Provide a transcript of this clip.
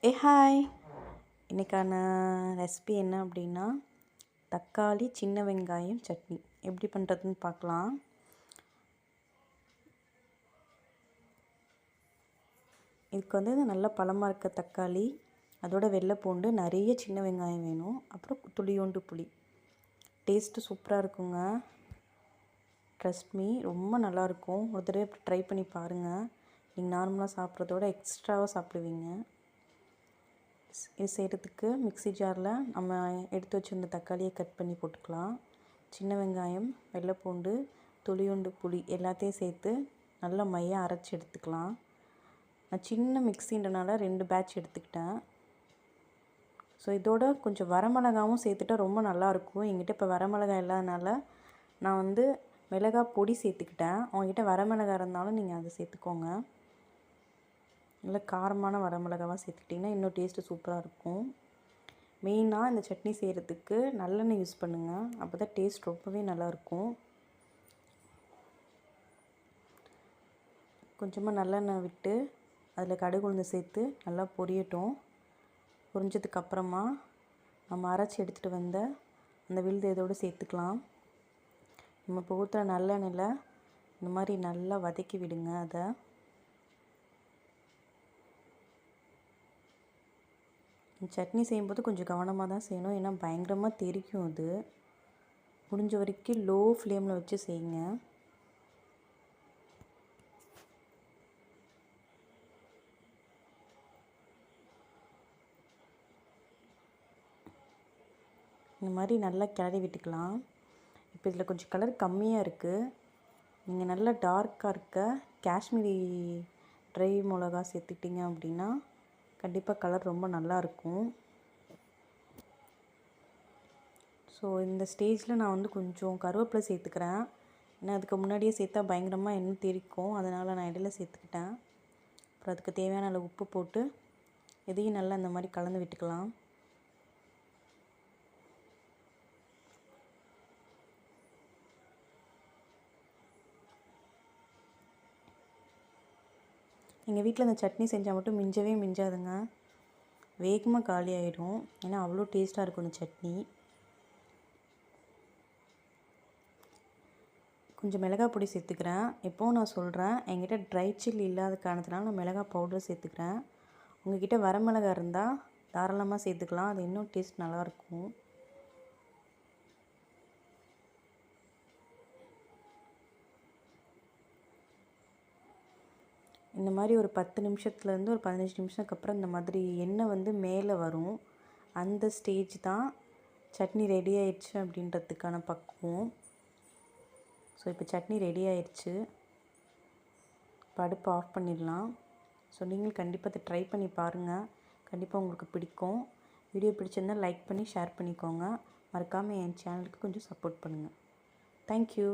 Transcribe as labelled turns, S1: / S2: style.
S1: Hi, இன்றைக்கான recipe என்ன அப்படின்னா தக்காளி சின்ன வெங்காயம் சட்னி எப்படி பண்ணுறதுன்னு பார்க்கலாம். இதுக்கு வந்து நல்ல பழமாக இருக்க தக்காளி, அதோட வெள்ளை பூண்டு, நிறைய சின்ன வெங்காயம் வேணும், அப்புறம் துளியோண்டு புளி. டேஸ்ட்டு சூப்பராக இருக்குங்க. ட்ரஸ்ட் மீ, ரொம்ப நல்லாயிருக்கும். ஒரு தடவை ட்ரை பண்ணி பாருங்கள். நீங்கள் நார்மலாக சாப்பிட்றதோட எக்ஸ்ட்ராவாக சாப்பிடுவீங்க. இது செய்கிறதுக்கு மிக்ஸி ஜாரில் நம்ம எடுத்து வச்சுருந்த தக்காளியை கட் பண்ணி போட்டுக்கலாம். சின்ன வெங்காயம், வெள்ளைப்பூண்டு, துளியுண்டு புளி எல்லாத்தையும் சேர்த்து நல்லா மையாக அரைச்சி எடுத்துக்கலாம். நான் சின்ன மிக்ஸின்றனால 2 பேட்ச் எடுத்துக்கிட்டேன். ஸோ இதோட கொஞ்சம் வரமிளகாவும் சேர்த்துட்டா ரொம்ப நல்லாயிருக்கும். என்கிட்ட இப்போ வரமிளகாய் இல்லாதனால நான் வந்து மிளகாய் பொடி சேர்த்துக்கிட்டேன். உங்ககிட்ட வரமிளகாய் இருந்தாலும் நீங்கள் அதை சேர்த்துக்கோங்க. நல்லா காரமான வரமிளகாவாக சேர்த்துக்கிட்டிங்கன்னா இன்னும் டேஸ்ட்டு சூப்பராக இருக்கும். மெயினாக இந்த சட்னி செய்கிறதுக்கு நல்லெண்ணெய் யூஸ் பண்ணுங்கள். அப்போ தான் டேஸ்ட் ரொம்பவே நல்லாயிருக்கும். கொஞ்சமாக நல்லெண்ணெய் விட்டு அதில் கடுகு உளுந்து சேர்த்து நல்லா பொரியட்டும். பொரிஞ்சதுக்கப்புறமா நம்ம அரைச்சி எடுத்துகிட்டு வந்த அந்த விழுது இதோடு சேர்த்துக்கலாம். நம்ம இப்போ ஊற்றுற நல்லெண்ணெயில் இந்த மாதிரி நல்லா வதக்கி விடுங்க. அதை சட்னி செய்யும்போது கொஞ்சம் கவனமாக தான் செய்யணும், ஏன்னா பயங்கரமாக தெறிக்கும். அது முடிஞ்ச வரைக்கும் லோ ஃப்ளேமில் வச்சு செய்யுங்க. இந்த மாதிரி நல்லா கிளறி விட்டுக்கலாம். இப்போ இதில் கொஞ்சம் கலர் கம்மியாக இருக்குது. நீங்கள் நல்லா டார்க்காக இருக்க காஷ்மீரி ட்ரை மிளகா சேர்த்துக்கிட்டிங்க அப்படின்னா கண்டிப்பாக கலர் ரொம்ப நல்லாயிருக்கும். ஸோ இந்த ஸ்டேஜில் நான் வந்து கொஞ்சம் கருவேப்பிலை சேர்த்துக்கிறேன். ஏன்னா அதுக்கு முன்னாடியே சேர்த்தா பயங்கரமாக எண்ணெய் தெரிக்கும், அதனால் நான் இடையில சேர்த்துக்கிட்டேன். அப்புறம் அதுக்கு தேவையான அளவு உப்பு போட்டு இதையும் நல்லா இந்த மாதிரி கலந்து விட்டுக்கலாம். எங்கள் வீட்டில் இந்த சட்னி செஞ்சால் மட்டும் மிஞ்சவே மிஞ்சாதுங்க. வேகமாக காலி ஆகிடும், ஏன்னா அவ்வளோ டேஸ்ட்டாக இருக்கும் இந்த சட்னி. கொஞ்சம் மிளகாய் பொடி சேர்த்துக்கிறேன். எப்போவும் நான் சொல்கிறேன், என்கிட்ட ட்ரை சில்லி இல்லாத காரணத்தினால நான் மிளகாய் பவுடர் சேர்த்துக்கிறேன். உங்கள்கிட்ட வரமிளகாய் இருந்தால் தாராளமாக சேர்த்துக்கலாம், அது இன்னும் டேஸ்ட் நல்லாயிருக்கும். இந்த மாதிரி ஒரு 10 நிமிஷத்துலேருந்து ஒரு 15 நிமிஷத்துக்கு அப்புறம் இந்த மாதிரி எண்ணெய் வந்து மேலே வரும். அந்த ஸ்டேஜ் தான் சட்னி ரெடி ஆயிடுச்சு அப்படின்றதுக்கான பக்குவம். ஸோ இப்போ சட்னி ரெடி ஆயிடுச்சு. இப்போ அடுப்பு ஆஃப் பண்ணிடலாம். ஸோ நீங்கள் கண்டிப்பாக அதை ட்ரை பண்ணி பாருங்கள். கண்டிப்பாக உங்களுக்கு பிடிக்கும். வீடியோ பிடிச்சிருந்தால் லைக் பண்ணி ஷேர் பண்ணிக்கோங்க. மறக்காமல் என் சேனலுக்கு கொஞ்சம் சப்போர்ட் பண்ணுங்கள். தேங்க்யூ.